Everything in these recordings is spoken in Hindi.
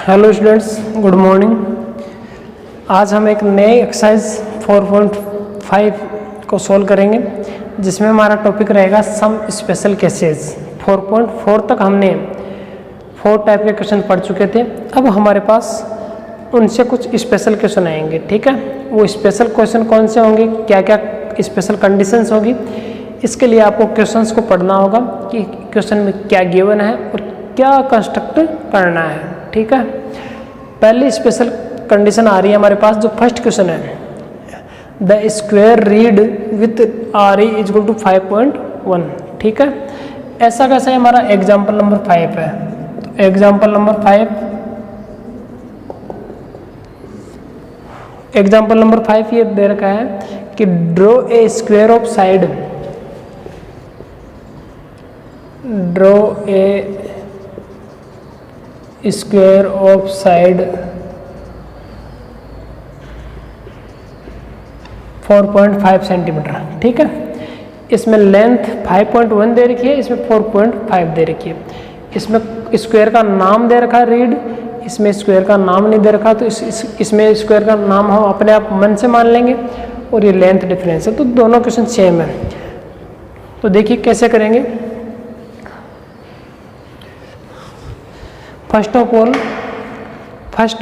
Hello students, good morning. आज हम एक नए एक्सरसाइज 4.5 को सॉल्व करेंगे, जिसमें हमारा टॉपिक रहेगा सम स्पेशल केसेस। 4.4 तक हमने 4 टाइप के क्वेश्चन पढ़ चुके थे। अब हमारे पास उनसे कुछ स्पेशल क्वेश्चन आएंगे। ठीक है, वो स्पेशल क्वेश्चन कौन से होंगे, क्या क्या स्पेशल कंडीशंस होगी, इसके लिए आपको क्वेश्चंस को पढ़ना होगा कि क्वेश्चन में क्या गिवन है और क्या कंस्ट्रक्ट करना है। ठीक है, पहली स्पेशल कंडीशन आ रही है हमारे पास। जो फर्स्ट क्वेश्चन है, the square read with R E is equal to 5.1। ठीक है, ऐसा कैसा है, हमारा एग्जाम्पल नंबर 5 है। तो एग्जाम्पल नंबर 5 ये दे रखा है कि draw a square of side, draw a square of side 4.5 centimetre. ठीक है, इसमें लेंथ 5.1 दे रखी है, इसमें 4.5 दे रखी है। इसमें स्क्वायर का नाम दे रखा है रीड, इसमें स्क्वायर का नाम नहीं दे रखा, तो इसमें स्क्वायर का नाम हम अपने आप मन से मान लेंगे और ये लेंथ डिफरेंस है, तो दोनों क्वेश्चन सेम है। तो देखिए कैसे करेंगे। First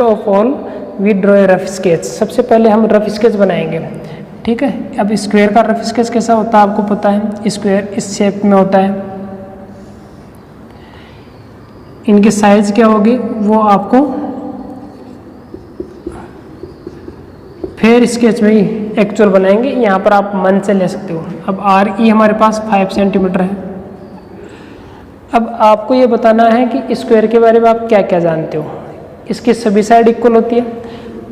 of all we draw a rough sketch. सबसे पहले हम रफ स्केच बनाएंगे। ठीक है, अब स्क्वायर का रफ स्केच कैसा होता है आपको पता है, स्क्वायर इस शेप में होता है। इनकी साइज क्या होगी वो आपको फिर स्केच में ही एक्चुअल बनाएंगे, यहाँ पर आप मन से ले सकते हो। अब आर ई हमारे पास 5 सेंटीमीटर है। अब आपको ये बताना है कि स्क्वायर के बारे में आप क्या क्या जानते हो। इसकी सभी साइड इक्वल होती है,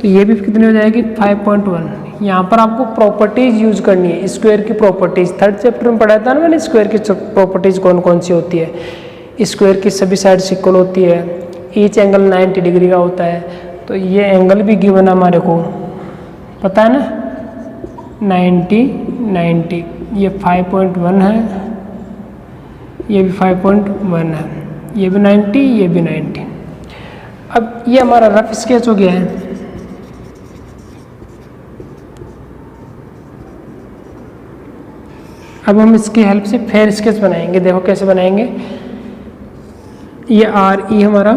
तो ये भी कितनी हो जाएगी 5.1। यहाँ पर आपको प्रॉपर्टीज यूज करनी है, स्क्वायर की प्रॉपर्टीज। 3rd चैप्टर में पढ़ाया था ना मैंने, स्क्वायर की प्रॉपर्टीज कौन कौन सी होती है। स्क्वायर की सभी साइड्स इक्वल होती है, ईच एंगल 90 डिग्री का होता है। तो ये एंगल भी गिवन है हमारे को, पता है ना, 90, ये 5.1 है, ये भी 5.1 है, ये भी 90, ये भी 90। अब ये हमारा रफ स्केच हो गया है। अब हम इसकी हेल्प से फेयर स्केच बनाएंगे। देखो कैसे बनाएंगे। ये आर ई हमारा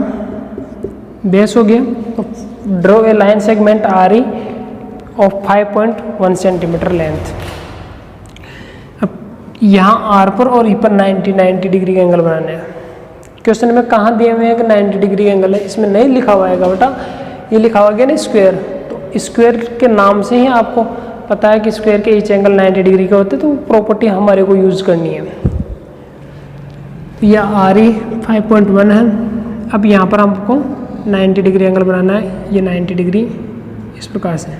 बेस हो गया, तो draw a line segment R E of 5.1 centimetre length. अब यहाँ आर पर और ई पर 90 डिग्री का एंगल बनाना है। क्वेश्चन में कहाँ दिए हुए हैं कि 90 डिग्री एंगल है, इसमें नहीं लिखा हुआ है बेटा, ये लिखा हुआ गया ना स्क्वायर। तो स्क्वायर के नाम से ही आपको पता है कि स्क्वायर के ईच एंगल 90 डिग्री के होते हैं, तो प्रॉपर्टी हमारे को यूज़ करनी है। तो यह आर ई 5.1 है। अब यहाँ पर हमको 90 डिग्री एंगल बनाना है। ये 90 डिग्री इस प्रकार से,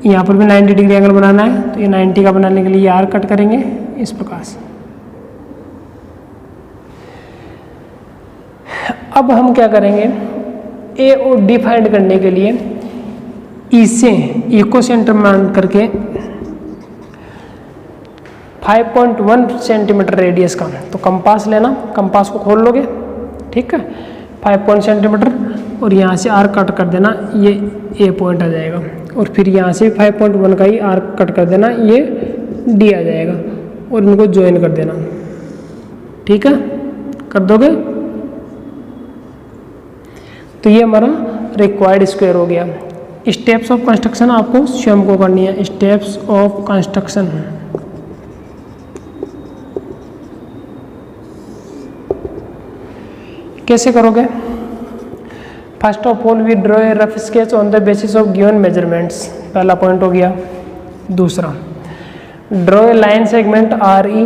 यहाँ पर भी 90 डिग्री एंगल बनाना है, तो ये 90 का बनाने के लिए आर कट करेंगे इस प्रकार से। अब हम क्या करेंगे, ए और डी फाइंड करने के लिए ई से इको सेंटर मान करके 5.1 सेंटीमीटर रेडियस का, तो कंपास लेना, कंपास को खोल लोगे। ठीक है, 5 सेंटीमीटर और यहाँ से आर कट कर देना, ये ए पॉइंट आ जाएगा। और फिर यहाँ से 5.1 का ही आर कट कर देना, ये डी आ जाएगा, और इनको ज्वाइन कर देना। ठीक है, कर दोगे तो ये हमारा रिक्वायर्ड स्क्वायर हो गया। स्टेप्स ऑफ कंस्ट्रक्शन आपको स्वयं को करनी है। स्टेप्स ऑफ कंस्ट्रक्शन, कैसे करोगे। First of all we draw a rough sketch on the basis of given measurements, पहला पॉइंट हो गया। दूसरा, draw a line segment R E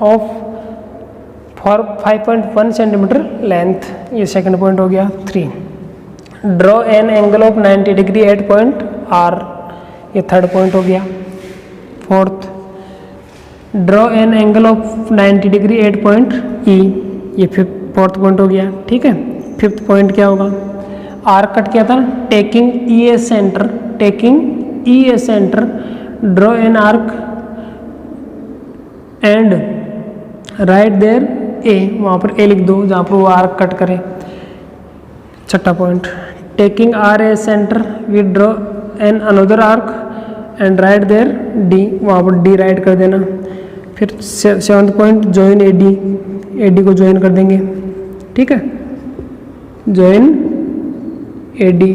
of 5.1 centimetre length, ये सेकंड पॉइंट हो गया। 3, draw an angle of 90 degree at point R, ये 3rd पॉइंट हो गया। 4th, draw an angle of 90 degree at point E, ये 4th पॉइंट हो गया। ठीक है, 5th पॉइंट क्या होगा, आर कट किया था, taking E a centre, draw an arc and write there A, वहाँ पर ए लिख दो जहाँ पर वो आर्क कट करे। छठा point, taking R a centre we draw an another arc and write there D, वहाँ पर डी राइट कर देना। फिर 7वां point, join A D, A D को ज्वाइन कर देंगे, ठीक है, ज्वाइन ए डी।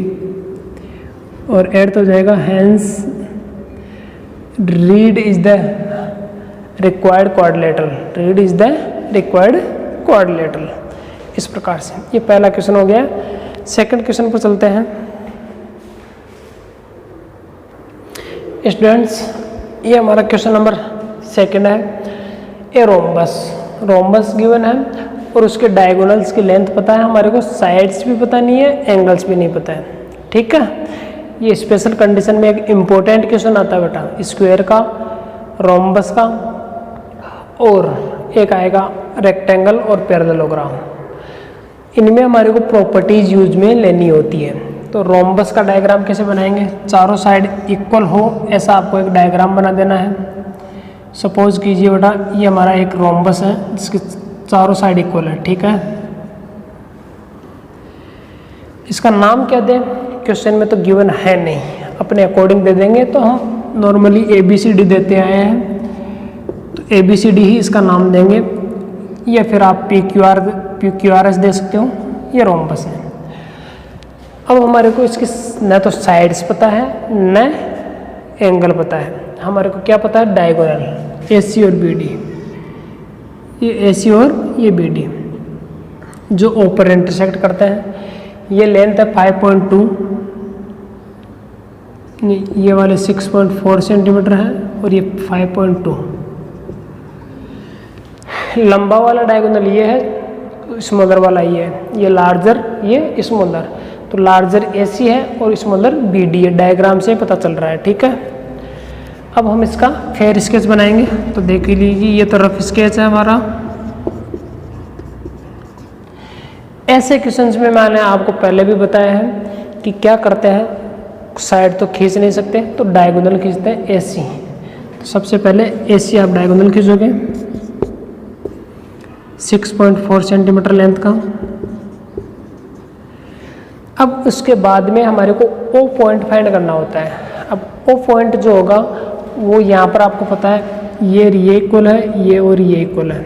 और 8 हो जाएगा, hence read is the required quadrilateral, read is the required quadrilateral. इस प्रकार से ये पहला क्वेश्चन हो गया। सेकंड क्वेश्चन पर चलते हैं। स्टूडेंट्स, ये हमारा क्वेश्चन नंबर सेकंड है। ए रोम्बस गिवन है और उसके डायगोनल्स की लेंथ पता है हमारे को, साइड्स भी पता नहीं है, एंगल्स भी नहीं पता है, ठीक है। ये स्पेशल कंडीशन में एक इम्पोर्टेंट क्वेश्चन आता है बेटा, स्क्वायर का, रोम्बस का, और एक आएगा रेक्टेंगल और पैरेललोग्राम। इनमें हमारे को प्रॉपर्टीज यूज में लेनी होती है। तो रोम्बस का डायग्राम कैसे बनाएंगे, चारों साइड इक्वल हो ऐसा आपको एक डायग्राम बना देना है। सपोज कीजिए बेटा ये हमारा एक रोम्बस है जिसके चारों साइड इक्वल है, ठीक है। इसका नाम क्या दें, क्वेश्चन में तो गिवन है नहीं, अपने अकॉर्डिंग दे देंगे। तो हम नॉर्मली ABCD देते आए हैं, तो ABCD ही इसका नाम देंगे, या फिर आप PQRS दे सकते हो। ये रोम्बस है। अब हमारे को इसकी न तो साइड्स पता है न एंगल पता है, हमारे को क्या पता है, डायगोनल AC और BD। ये AC और ये BD जो ऊपर इंटरसेक्ट करते हैं। ये लेंथ है 5.2, ये वाले 6.4 सेंटीमीटर है और ये 5.2। लंबा वाला डायगोनल ये है, स्मॉलर वाला ये है, ये लार्जर ये स्मॉलर। तो लार्जर AC है और स्मॉलर BD है, डायग्राम से पता चल रहा है, ठीक है। अब हम इसका फेयर स्केच बनाएंगे। तो देख लीजिए ये तो रफ स्केच है हमारा। ऐसे क्वेश्चंस में मैंने आपको पहले भी बताया है कि क्या करते हैं, साइड तो खींच नहीं सकते तो डायगोनल खींचते हैं AC। तो सबसे पहले AC आप डायगोनल खींचोगे 6.4 सेंटीमीटर लेंथ का। अब उसके बाद में हमारे को O पॉइंट फाइंड करना होता है। अब O पॉइंट जो होगा वो यहाँ पर आपको पता है ये इक्वल है, ये और ये इक्वल है,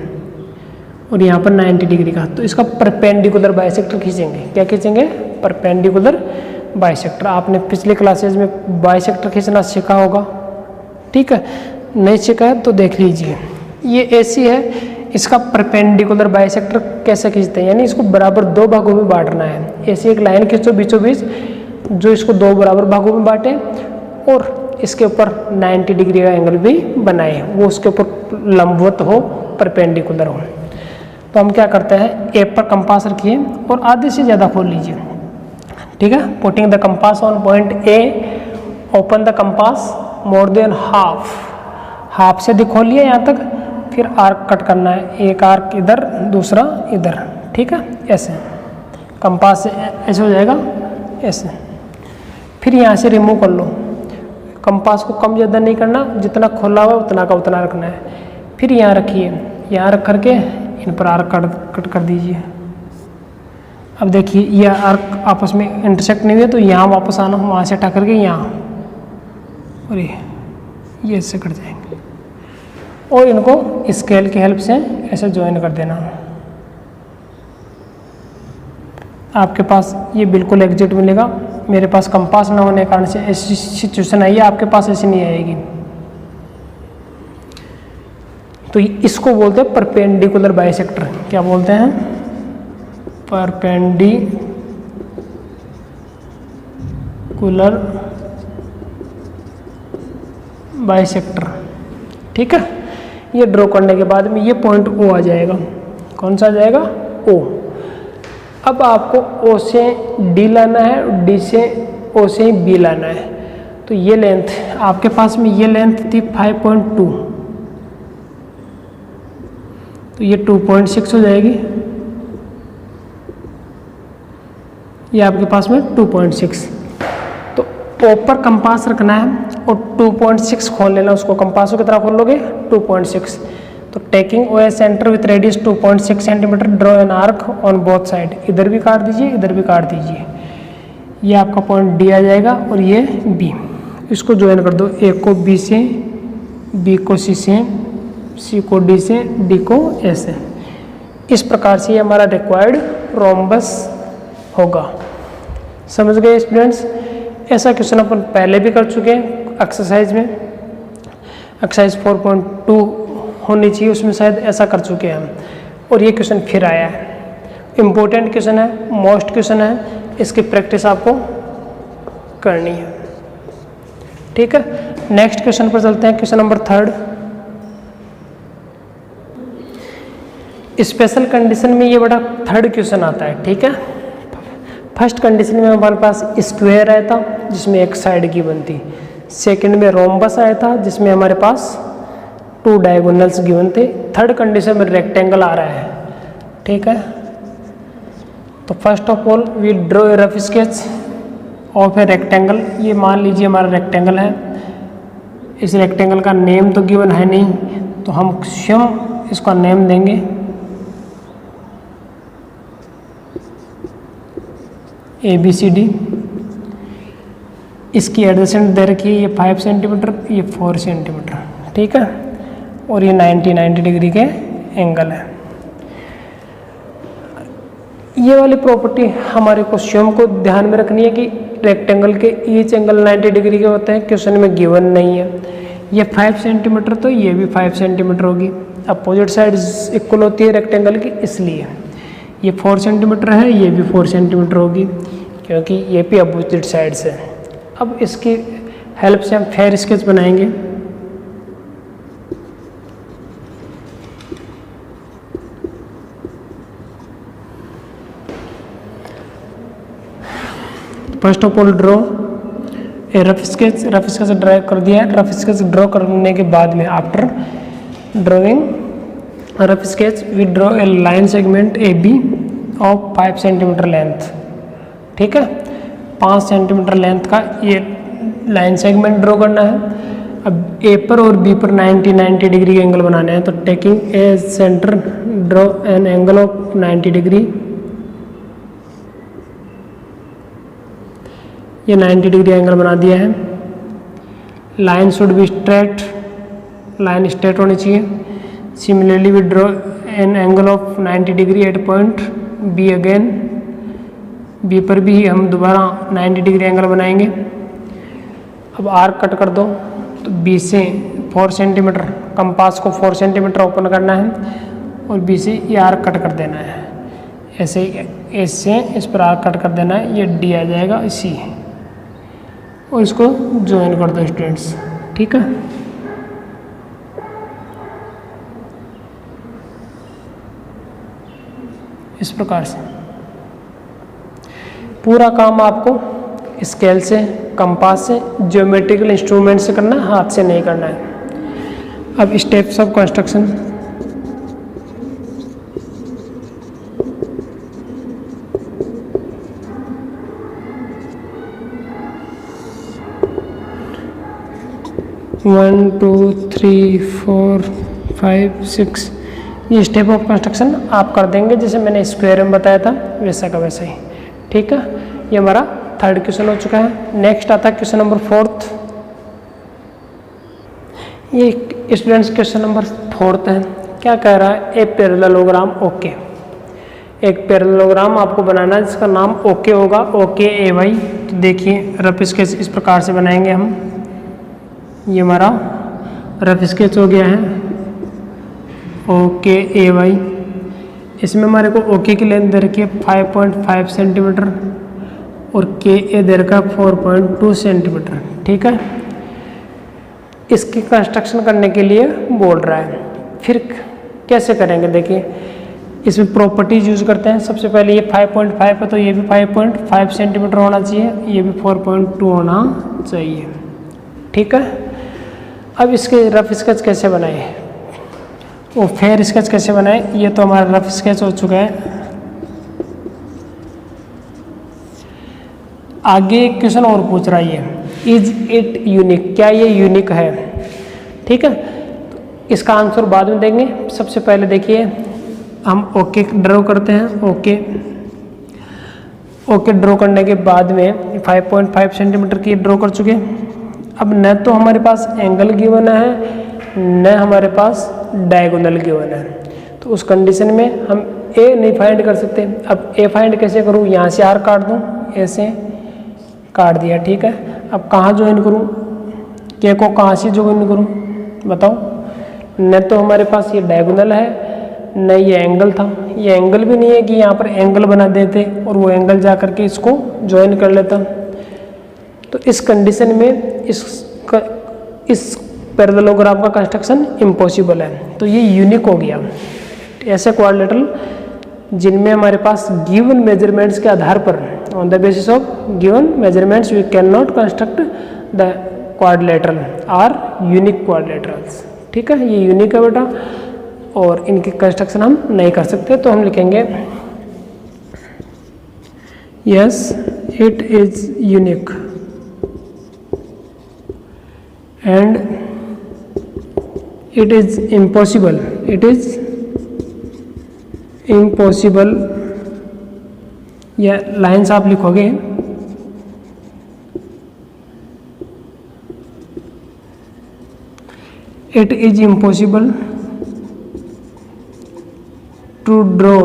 और यहाँ पर 90 डिग्री का। तो इसका परपेंडिकुलर बाइसेक्टर खींचेंगे। क्या खींचेंगे, परपेंडिकुलर बाइसेक्टर। आपने पिछले क्लासेज में बाइसेक्टर खींचना सीखा होगा, ठीक है। नहीं सीखा है तो देख लीजिए। ये AC है, इसका परपेंडिकुलर बाइसेक्टर कैसे खींचते हैं, यानी इसको बराबर दो भागों में बांटना है। ऐसी एक लाइन खींचो बीचों बीच जो इसको दो बराबर भागों में बांटे और इसके ऊपर 90 डिग्री का एंगल भी बनाए, वो उसके ऊपर लंबवत हो, परपेंडिकुलर हो। तो हम क्या करते हैं, ए पर कंपास रखिए और आधे से ज़्यादा खोल लीजिए, ठीक है। Putting the compass on point A, open the compass more than half से खोलिए यहाँ तक। फिर आर्क कट करना है, एक आर्क इधर दूसरा इधर, ठीक है। ऐसे कंपास से ऐसे हो जाएगा, ऐसे। फिर यहाँ से रिमूव कर लो। कंपास को कम ज़्यादा नहीं करना, जितना खोला हुआ उतना का उतना रखना है। फिर यहाँ रखिए, यहाँ रख करके इन पर आर्क कट कर दीजिए। अब देखिए यह आर्क आपस में इंटरसेक्ट नहीं हुए तो यहाँ वापस आना, वहाँ से हटा करके यहाँ, और ये इससे कट जाएंगे। और इनको स्केल की हेल्प से ऐसे ज्वाइन कर देना। आपके पास ये बिल्कुल एग्जैक्ट मिलेगा। मेरे पास कंपास ना होने के कारण से ऐसी सिचुएशन आई है, आपके पास ऐसी नहीं आएगी। तो इसको बोलते हैं परपेंडिकुलर बाइसेक्टर। क्या बोलते हैं, परपेंडिकुलर बाइसेक्टर, ठीक है। ये ड्रॉ करने के बाद में ये पॉइंट O आ जाएगा। कौन सा आ जाएगा, O। अब आपको O से D लाना है, D से O से B लाना है। तो ये लेंथ आपके पास में, ये लेंथ थी 5.2, तो ये 2.6 हो जाएगी। ये आपके पास में 2.6। तो O पर कंपास रखना है और 2.6 खोल लेना उसको। कंपास को कितना खोल लोगे, 2.6। तो तो taking O A centre with radius 2.6 centimetre draw an arc on both side, इधर भी काट दीजिए इधर भी काट दीजिए, ये आपका पॉइंट डी आ जाएगा और ये बी, इसको ज्वाइन कर दो, ए को बी से, बी को सी से, सी को डी से, डी को ए से। इस प्रकार से ये हमारा रिक्वायर्ड रोम्बस होगा। समझ गए स्टूडेंट्स? ऐसा क्वेश्चन अपन पहले भी कर चुके हैं एक्सरसाइज में, एक्सरसाइज 4.2 होनी चाहिए उसमें शायद ऐसा कर चुके हैं हम, और ये क्वेश्चन फिर आया है। इम्पोर्टेंट क्वेश्चन है, मोस्ट क्वेश्चन है, इसकी प्रैक्टिस आपको करनी है। ठीक है, नेक्स्ट क्वेश्चन पर चलते हैं, क्वेश्चन नंबर 3। स्पेशल कंडीशन में ये बड़ा 3rd क्वेश्चन आता है। ठीक है, फर्स्ट कंडीशन में हमारे पास स्क्वायर आया था जिसमें एक साइड गिवन थी, सेकंड में रोम्बस आया था जिसमें हमारे पास 2 डायगोनल्स गिवन थे, थर्ड कंडीशन में रेक्टेंगल आ रहा है। ठीक है, तो first of all we draw a rough sketch of a rectangle. ये मान लीजिए हमारा रेक्टेंगल है, इस रेक्टेंगल का नेम तो गिवन है नहीं, तो हम स्वयं इसका नेम देंगे ABCD। इसकी एडजेसेंट दे रखी है, ये 5 सेंटीमीटर, ये 4 सेंटीमीटर। ठीक है, और ये 90 डिग्री के एंगल है। ये वाली प्रॉपर्टी हमारे को स्वयं को ध्यान में रखनी है कि रेक्टेंगल के ईच एंगल 90 डिग्री के होते हैं, क्वेश्चन में गिवन नहीं है। ये 5 सेंटीमीटर तो ये भी 5 सेंटीमीटर होगी, अपोजिट साइड इक्वल होती है रेक्टेंगल की, इसलिए ये 4 सेंटीमीटर है, ये भी 4 सेंटीमीटर होगी क्योंकि ये भी अपोजिट साइड से। अब इसकी हेल्प से हम फेयर स्केच बनाएंगे। First of all draw a rough sketch. Rough sketch draw कर दिया है। रफ स्केच ड्रॉ करने के बाद में after drawing rough sketch we draw a line segment A B of 5 centimetre length. ठीक है, 5 सेंटीमीटर लेंथ का ये लाइन सेगमेंट ड्रॉ करना है। अब ए पर और बी पर 90 डिग्री के एंगल बनाने हैं, तो taking a centre draw an angle of 90 degree. ये 90 डिग्री एंगल बना दिया है। Line should be straight, line straight होनी चाहिए। Similarly we draw an angle of 90 degree at point B again. B पर भी हम दोबारा 90 डिग्री एंगल बनाएंगे। अब आर्क कट कर दो, तो बी से 4 सेंटीमीटर, कंपास को 4 सेंटीमीटर ओपन करना है और बी से ये आर्क कट कर देना है। ऐसे एस से इस पर आर्क कट कर देना है, ये डी आ जाएगा सी, और इसको ज्वाइन कर दो स्टूडेंट्स। ठीक है, इस प्रकार से पूरा काम आपको स्केल से, कंपास से, ज्योमेट्रिकल इंस्ट्रूमेंट से करना है, हाथ से नहीं करना है। अब स्टेप्स ऑफ कंस्ट्रक्शन। वन, 2, 3, 4, 5, 6 ये स्टेप ऑफ कंस्ट्रक्शन आप कर देंगे जैसे मैंने स्क्वायर में बताया था वैसा का वैसा ही। ठीक है, ये हमारा 3rd क्वेश्चन हो चुका है। नेक्स्ट आता है क्वेश्चन नंबर 4th। ये स्टूडेंट्स क्वेश्चन नंबर 4th है। क्या कह रहा है? A parallelogram okay. एक पैरेललोग्राम आपको बनाना है जिसका नाम ओके होगा, ओके ए वाई। तो देखिए रफ स्केच इस प्रकार से बनाएंगे हम। ये हमारा रफ स्केच हो गया है ओके ए वाई। इसमें हमारे को ओके की लेंथ दे रखी है 5.5 सेंटीमीटर और के ए दे रखा है 4.2 सेंटीमीटर। ठीक है, इसकी कंस्ट्रक्शन करने के लिए बोल रहा है। फिर कैसे करेंगे? देखिए इसमें प्रॉपर्टीज यूज करते हैं। सबसे पहले ये 5.5 है तो ये भी 5.5 सेंटीमीटर होना चाहिए, ये भी 4.2 होना चाहिए। ठीक है, अब इसके रफ स्केच कैसे बनाए, वो फेयर स्केच कैसे बनाए? ये तो हमारा रफ स्केच हो चुका है। आगे एक क्वेश्चन और पूछ रहा है, इज इट यूनिक? क्या ये यूनिक है? ठीक है, इसका आंसर बाद में देंगे। सबसे पहले देखिए हम ओके ड्रॉ करते हैं। ओके ड्रॉ करने के बाद में 5.5 सेंटीमीटर की ड्रॉ कर चुके। अब न तो हमारे पास एंगल गिवन है न हमारे पास डायगोनल गिवन है, तो उस कंडीशन में हम ए नहीं फाइंड कर सकते। अब ए फाइंड कैसे करूँ, यहाँ से आर काट दूँ, ऐसे काट दिया, ठीक है। अब कहाँ ज्वाइन करूँ, के को कहाँ से ज्वाइन करूँ बताओ। न तो हमारे पास ये डायगोनल है न ये एंगल था, ये एंगल भी नहीं है कि यहाँ पर एंगल बना देते और वो एंगल जा करके इसको ज्वाइन कर लेता। तो इस कंडीशन में इस पैरेललोग्राम का कंस्ट्रक्शन इम्पॉसिबल है, तो ये यूनिक हो गया। ऐसे क्वाड्रिलेटरल जिनमें हमारे पास गिवन मेजरमेंट्स के आधार पर on the basis of given measurements we can not construct the quadrilateral are unique quadrilaterals, ठीक है। ये यूनिक है बेटा और इनकी कंस्ट्रक्शन हम नहीं कर सकते, तो हम लिखेंगे yes it is unique and it is impossible, या लाइन्स आप लिखोगे it is impossible to draw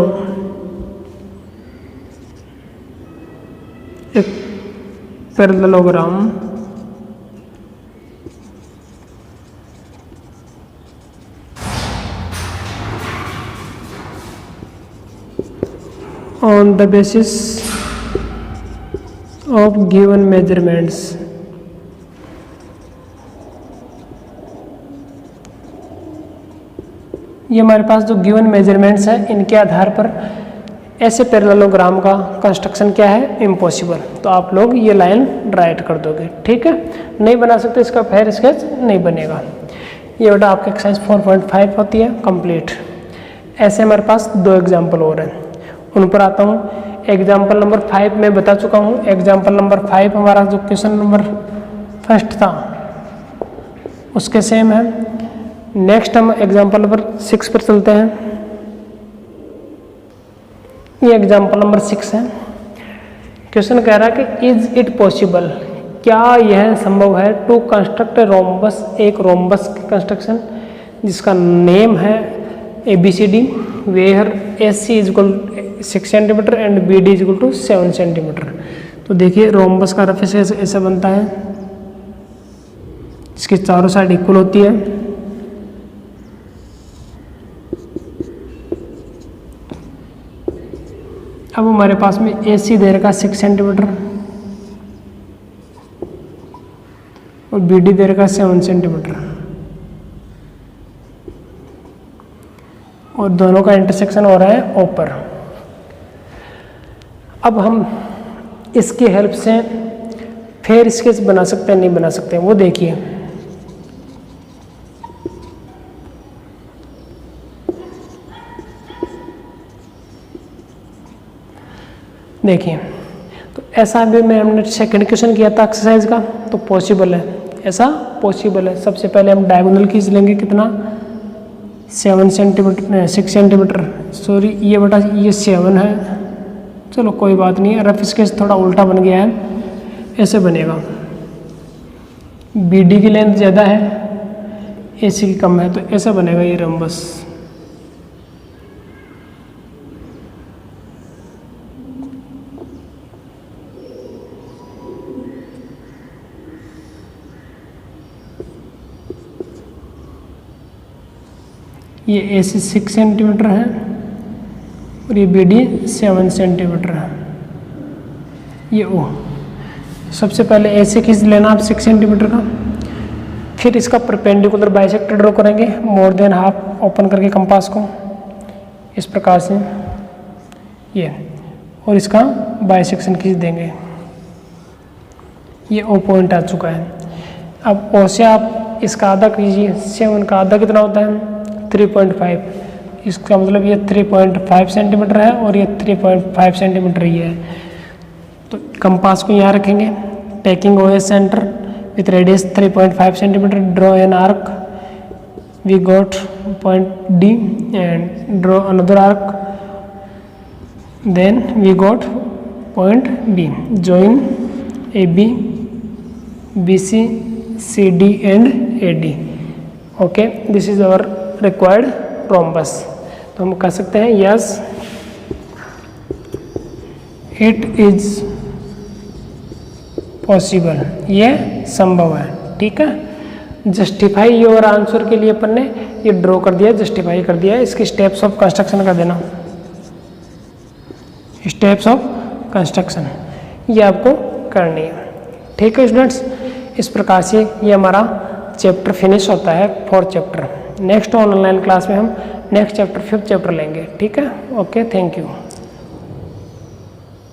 a parallelogram on the basis of given measurements. ये हमारे पास जो गिवन मेजरमेंट्स है इनके आधार पर ऐसे पैरेललोग्राम का कंस्ट्रक्शन क्या है, इम्पॉसिबल। तो आप लोग ये लाइन राइट कर दोगे, ठीक है। नहीं बना सकते, इसका फेयर स्केच नहीं बनेगा। ये बेटा आपकी एक्सरसाइज 4.5 होती है कंप्लीट। ऐसे हमारे पास 2 एग्जाम्पल और हैं, उन पर आता हूँ। एग्जाम्पल नंबर 5 मैं बता चुका हूँ। एग्जाम्पल नंबर 5 हमारा जो क्वेश्चन नंबर फर्स्ट था उसके सेम है। नेक्स्ट हम एग्जाम्पल नंबर 6 पर चलते हैं। ये एग्जाम्पल नंबर 6 है। क्वेश्चन कह रहा है कि इज इट पॉसिबल, क्या यह संभव है टू कंस्ट्रक्ट ए रोम्बस, एक रोम्बस की कंस्ट्रक्शन जिसका नेम है ABCD, where AC is equal 6 centimetre and BD is equal to 7 centimetre. तो देखिए रोम्बस का रफ ऐसे बनता है, इसकी चारों साइड इक्वल होती है। अब हमारे पास में AC दे रखा 6 सेंटीमीटर और BD दे रखा 7 सेंटीमीटर और दोनों का इंटरसेक्शन हो रहा है O पर। अब हम इसकी हेल्प से फेयर स्केच बना सकते हैं, नहीं बना सकते, वो देखिए। देखिए तो ऐसा भी मैं हमने सेकंड क्वेश्चन किया था एक्सरसाइज का, तो पॉसिबल है, ऐसा पॉसिबल है। सबसे पहले हम डायगोनल खींच लेंगे, कितना 7 सेंटीमीटर 6 सेंटीमीटर, सॉरी ये बेटा ये 7 है, चलो कोई बात नहीं है। रफ स्केच थोड़ा उल्टा बन गया है, ऐसे बनेगा। BD की लेंथ ज़्यादा है, AC की कम है, तो ऐसा बनेगा ये रम्बस। ये AC 6 सेंटीमीटर है और ये BD 7 सेंटीमीटर है, ये O। सबसे पहले AC खींच लेना आप 6 सेंटीमीटर का, फिर इसका परपेंडिकुलर बाइसेक्टर ड्रॉ करेंगे, मोर देन हाफ ओपन करके कंपास को इस प्रकार से ये, और इसका बाइसेक्शन खींच देंगे। ये O पॉइंट आ चुका है। अब O से आप इसका आधा कीजिए, 7 का आधा कितना होता है 3.5, इसका मतलब ये 3.5 सेंटीमीटर है और ये 3.5 सेंटीमीटर ये है। तो कंपास को यहाँ रखेंगे, taking OS centre with radius 3.5 centimetre, draw an arc we got point D and draw another arc, then we got point B. Join AB, BC, CD and AD. Okay, this is our required rhombus. तो हम कह सकते हैं yes it is possible, ये संभव है। ठीक है, जस्टिफाई योर आंसर के लिए अपन ने ये ड्रॉ कर दिया, जस्टिफाई कर दिया। इसके स्टेप्स ऑफ कंस्ट्रक्शन कर देना, स्टेप्स ऑफ कंस्ट्रक्शन ये आपको करनी है। ठीक है स्टूडेंट्स, इस प्रकार से ये हमारा चैप्टर फिनिश होता है, 4th chapter. Next online class में हम नेक्स्ट चैप्टर 5th चैप्टर लेंगे। ठीक है, ओके, थैंक यू।